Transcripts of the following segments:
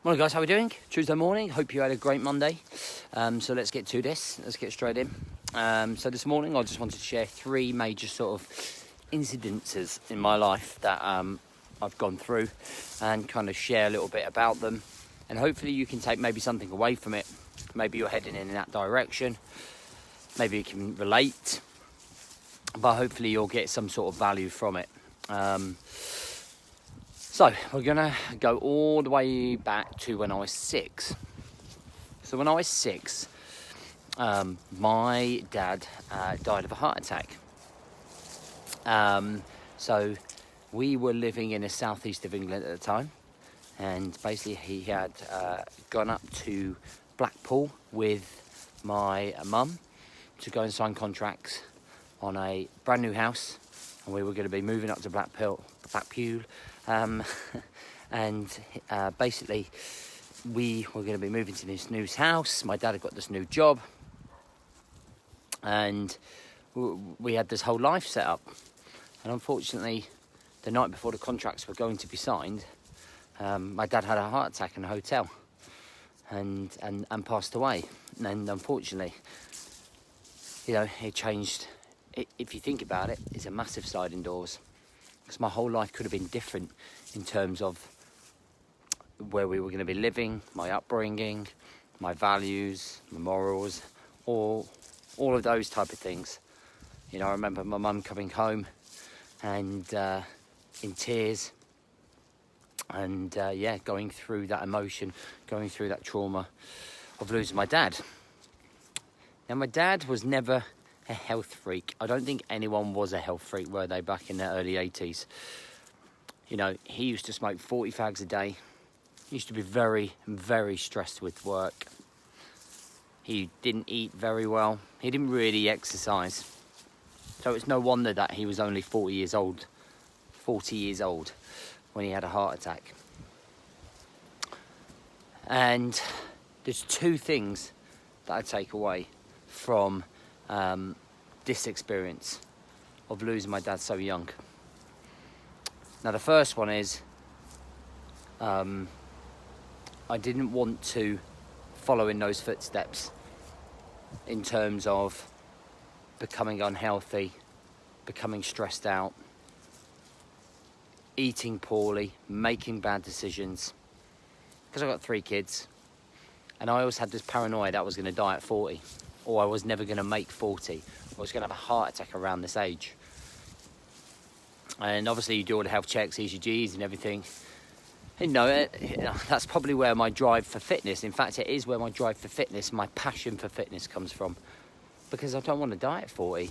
Morning guys, how are we doing? Tuesday morning, hope you had a great Monday. So let's get to this, let's get straight in. So this morning I just wanted to share three major sort of incidences in my life that I've gone through and kind of share a little bit about them. And hopefully you can take maybe something away from it. Maybe you're heading in that direction. Maybe you can relate, but hopefully you'll get some sort of value from it. So we're gonna go all the way back to when I was 6. So when I was 6, my dad died of a heart attack. So we were living in the southeast of England at the time, and basically he had gone up to Blackpool with my mum to go and sign contracts on a brand new house, and we were going to be moving up to Blackpool. Basically we were going to be moving to this new house. My dad had got this new job, and we had this whole life set up. And unfortunately, the night before the contracts were going to be signed, my dad had a heart attack in a hotel and passed away. And unfortunately, you know, it changed. If you think about it, it's a massive sliding doors. Because my whole life could have been different in terms of where we were going to be living, my upbringing, my values, my morals, all of those type of things. You know, I remember my mum coming home and in tears and going through that emotion, going through that trauma of losing my dad. Now, my dad was never a health freak. I don't think anyone was a health freak, were they, back in the early 80s? You know, he used to smoke 40 fags a day. He used to be very, very stressed with work. He didn't eat very well. He didn't really exercise. So it's no wonder that he was only 40 years old when he had a heart attack. And there's two things that I take away from this experience of losing my dad so young. Now, the first one is I didn't want to follow in those footsteps in terms of becoming unhealthy, becoming stressed out, eating poorly, making bad decisions. Because I've got 3 kids, and I always had this paranoia that I was going to die at 40, or I was never going to make 40. I was going to have a heart attack around this age. And obviously you do all the health checks, ECGs and everything. And that's probably where my drive for fitness, in fact it is where my drive for fitness, my passion for fitness comes from. Because I don't want to die at 40.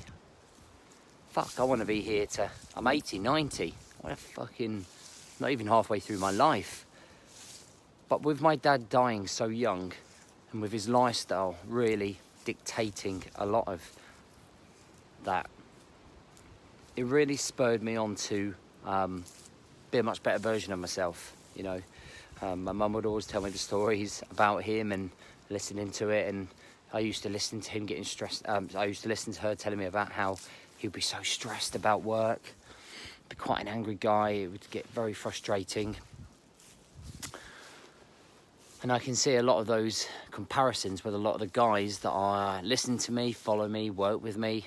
Fuck, I want to be here I'm 80, 90. I want to fucking, not even halfway through my life. But with my dad dying so young, and with his lifestyle really dictating a lot of that, it really spurred me on to be a much better version of myself. You know, my mum would always tell me the stories about him and listening to it, and I used to listen to him getting stressed. I used to listen to her telling me about how he'd be so stressed about work, be quite an angry guy. It would get very frustrating. And I can see a lot of those comparisons with a lot of the guys that are listen to me, follow me, work with me.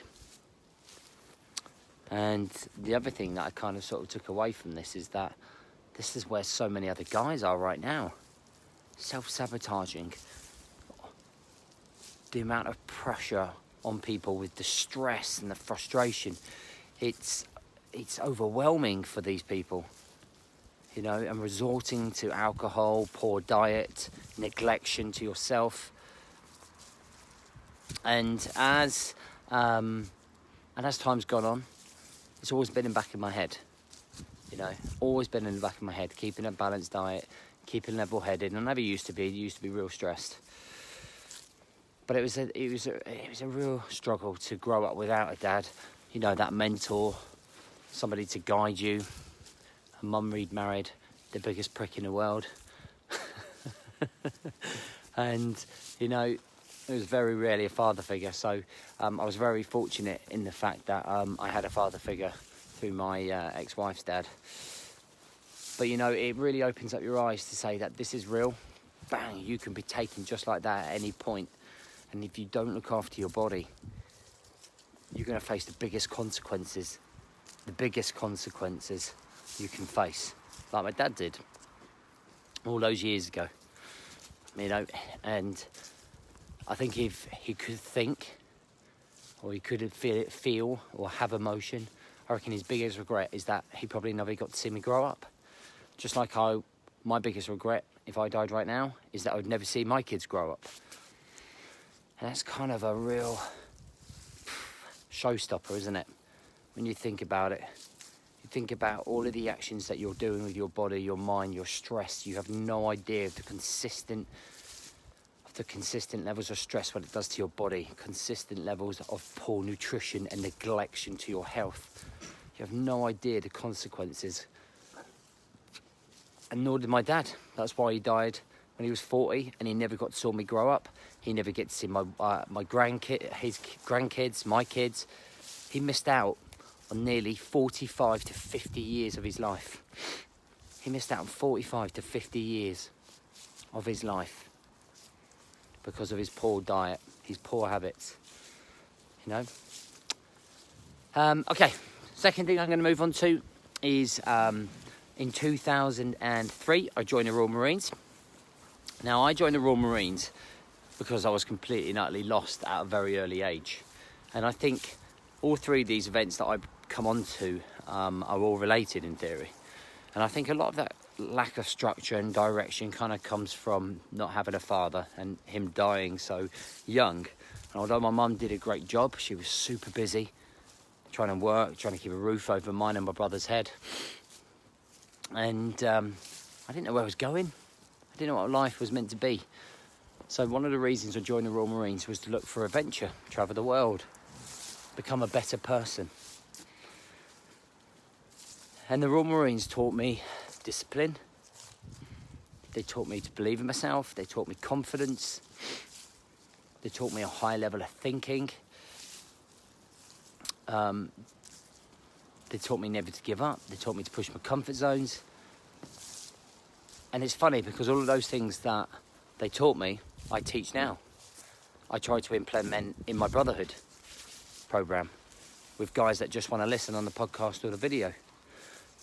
And the other thing that I kind of sort of took away from this is that this is where so many other guys are right now. Self-sabotaging. The amount of pressure on people with the stress and the frustration. It's overwhelming for these people. You know, and resorting to alcohol, poor diet, neglection to yourself. And as time's gone on, it's always been in the back of my head. You know, always been in the back of my head, keeping a balanced diet, keeping level-headed. I never used to be real stressed. But it was a real struggle to grow up without a dad. You know, that mentor, somebody to guide you. Mum remarried the biggest prick in the world. And, you know, it was very rarely a father figure. So I was very fortunate in the fact that I had a father figure through my ex-wife's dad. But, you know, it really opens up your eyes to say that this is real. bang, you can be taken just like that at any point. And if you don't look after your body, you're going to face the biggest consequences you can face, like my dad did all those years ago, you know. And I think if he could think, or he could feel or have emotion, I reckon his biggest regret is that he probably never got to see me grow up. Just like my biggest regret, if I died right now, is that I would never see my kids grow up. And that's kind of a real showstopper, isn't it? When you think about it, you think about all of the actions that you're doing with your body, your mind, your stress. You have no idea of the consistent levels of stress, what it does to your body, consistent levels of poor nutrition and neglection to your health. You have no idea the consequences. And nor did my dad. That's why he died when he was 40, and he never got to see me grow up. He never get to see my his grandkids, my kids. He missed out on nearly 45 to 50 years of his life. He missed out on 45 to 50 years of his life because of his poor diet, his poor habits, you know. Okay, second thing I'm going to move on to is in 2003, I joined the Royal Marines. Now, I joined the Royal Marines because I was completely and utterly lost at a very early age. And I think all three of these events that I've come on to are all related in theory. And I think a lot of that lack of structure and direction kind of comes from not having a father and him dying so young. And although my mum did a great job, she was super busy trying to work, trying to keep a roof over mine and my brother's head. And I didn't know where I was going. I didn't know what life was meant to be. So one of the reasons I joined the Royal Marines was to look for adventure, travel the world, become a better person. And the Royal Marines taught me discipline. They taught me to believe in myself. They taught me confidence. They taught me a high level of thinking. They taught me never to give up. They taught me to push my comfort zones. And it's funny because all of those things that they taught me, I teach now. I try to implement in my Brotherhood Programme with guys that just want to listen on the podcast or the video.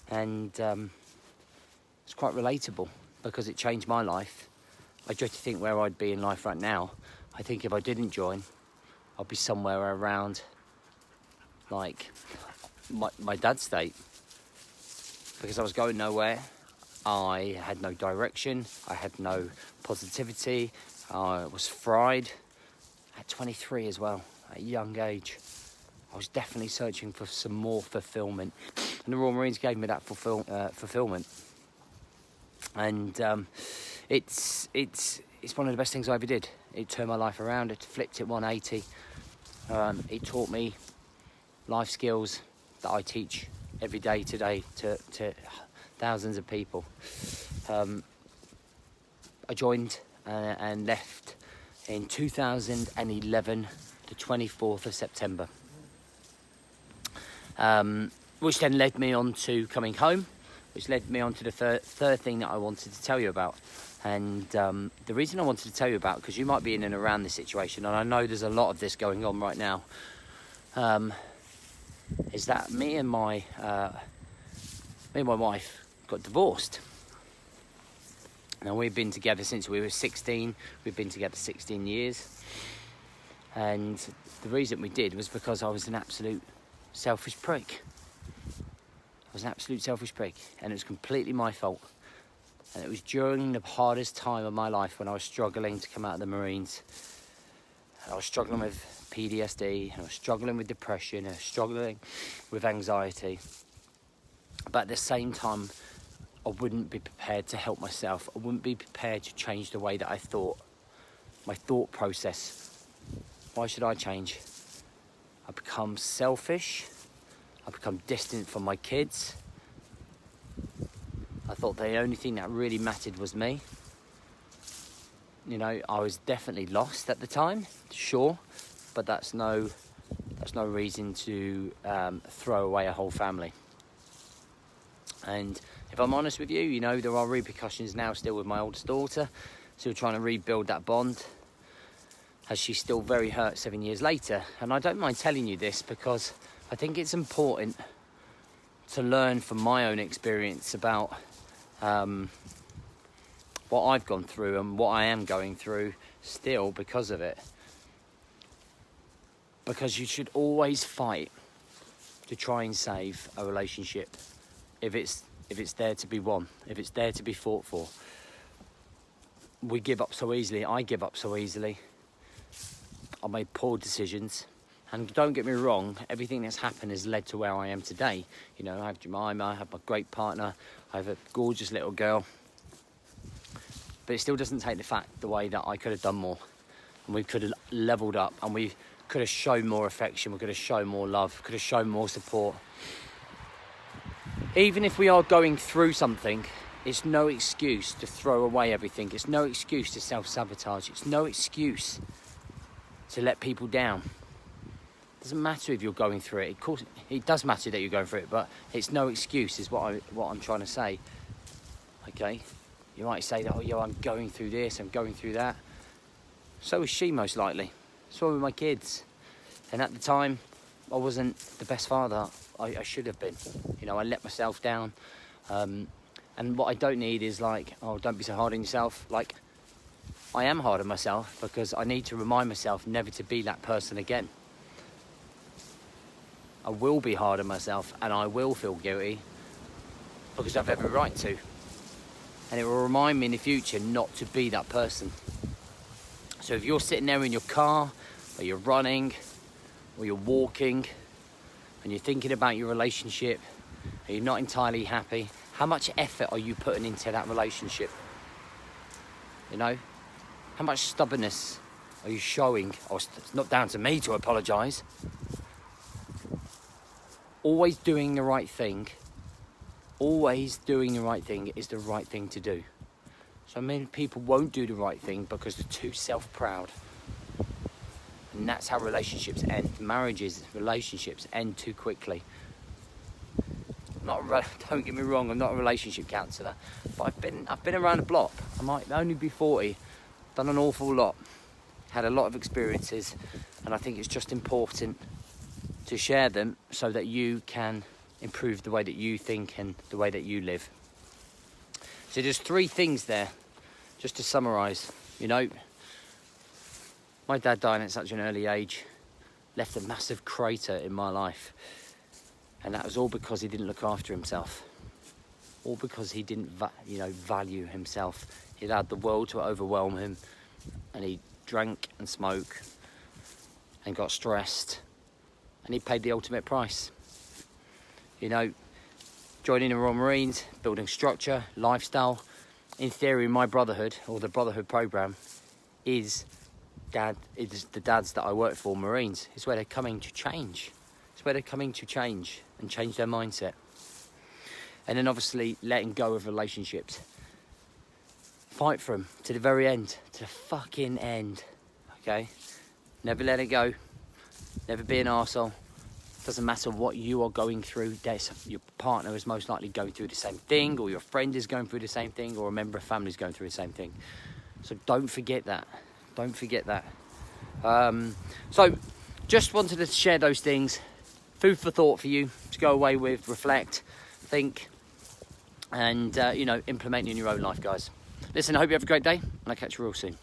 And it's quite relatable because it changed my life. I dread to think where I'd be in life right now. I think if I didn't join, I'd be somewhere around like my dad's state, because I was going nowhere. I had no direction. I had no positivity. I was fried at 23 as well, at a young age. I was definitely searching for some more fulfillment, and the Royal Marines gave me that fulfillment. And it's one of the best things I ever did. It turned my life around. It flipped it 180. It taught me life skills that I teach every day today to thousands of people. I joined and left in 2011, the 24th of September, which then led me on to coming home, which led me on to the third thing that I wanted to tell you about. And the reason I wanted to tell you about, because you might be in and around this situation, and I know there's a lot of this going on right now, is that me and my wife got divorced. Now, we've been together since we were 16. We've been together 16 years. And the reason we did was because I was an absolute selfish prick. I was an absolute selfish prick, and it was completely my fault. And it was during the hardest time of my life when I was struggling to come out of the Marines. I was struggling with PTSD, I was struggling with depression, I was struggling with anxiety. But at the same time, I wouldn't be prepared to help myself. I wouldn't be prepared to change the way that I thought, my thought process. Why should I change? I become selfish. I become distant from my kids. I thought the only thing that really mattered was me. You know, I was definitely lost at the time, sure, but that's no reason to throw away a whole family. And if I'm honest with you, you know, there are repercussions now still with my oldest daughter. still trying to rebuild that bond, as she's still very hurt 7 years later. And I don't mind telling you this because I think it's important to learn from my own experience about what I've gone through and what I am going through still because of it. Because you should always fight to try and save a relationship if it's there to be won, if it's there to be fought for. We give up so easily. I give up so easily. I made poor decisions. And don't get me wrong, everything that's happened has led to where I am today. You know, I have Jemima, I have my great partner, I have a gorgeous little girl. But it still doesn't take the fact the way that I could have done more. And we could have leveled up, and we could have shown more affection, we could have shown more love, could have shown more support. Even if we are going through something, it's no excuse to throw away everything. It's no excuse to self-sabotage. It's no excuse to let people down. It doesn't matter if you're going through it. Of course, it does matter that you're going through it, but it's no excuse is what I'm trying to say. Okay? You might say that, oh yeah, I'm going through this, I'm going through that. So is she, most likely. So were my kids. And at the time, I wasn't the best father I should have been. You know, I let myself down. And what I don't need is like, oh, don't be so hard on yourself. Like, I am hard on myself because I need to remind myself never to be that person again. I will be hard on myself and I will feel guilty because I've every right to. And it will remind me in the future not to be that person. So if you're sitting there in your car, or you're running, or you're walking, and you're thinking about your relationship, and you're not entirely happy, how much effort are you putting into that relationship? You know? How much stubbornness are you showing? Oh, it's not down to me to apologise. Always doing the right thing. Always doing the right thing is the right thing to do. So many people won't do the right thing because they're too self-proud. And that's how relationships end. Marriages, relationships end too quickly. Don't get me wrong, I'm not a relationship counsellor, but I've been around the block. I might only be 40, done an awful lot, had a lot of experiences, and I think it's just important to share them so that you can improve the way that you think and the way that you live. So there's 3 things there, just to summarise. You know, my dad dying at such an early age left a massive crater in my life. And that was all because he didn't look after himself. All because he didn't value himself. He allowed the world to overwhelm him. And he drank and smoked and got stressed. And he paid the ultimate price. You know, joining the Royal Marines, building structure, lifestyle. In theory, my Brotherhood, or the Brotherhood Programme, is the dads that I work for, Marines. It's where they're coming to change. It's where they're coming to change and change their mindset. And then obviously letting go of relationships. Fight for them to the very end, to the fucking end. Okay? Never let it go. Never be an arsehole. Doesn't matter what you are going through. Your partner is most likely going through the same thing, or your friend is going through the same thing, or a member of family is going through the same thing. So don't forget that. Don't forget that. So just wanted to share those things. Food for thought for you to go away with, reflect, think, and implement in your own life, guys. Listen, I hope you have a great day, and I'll catch you real soon.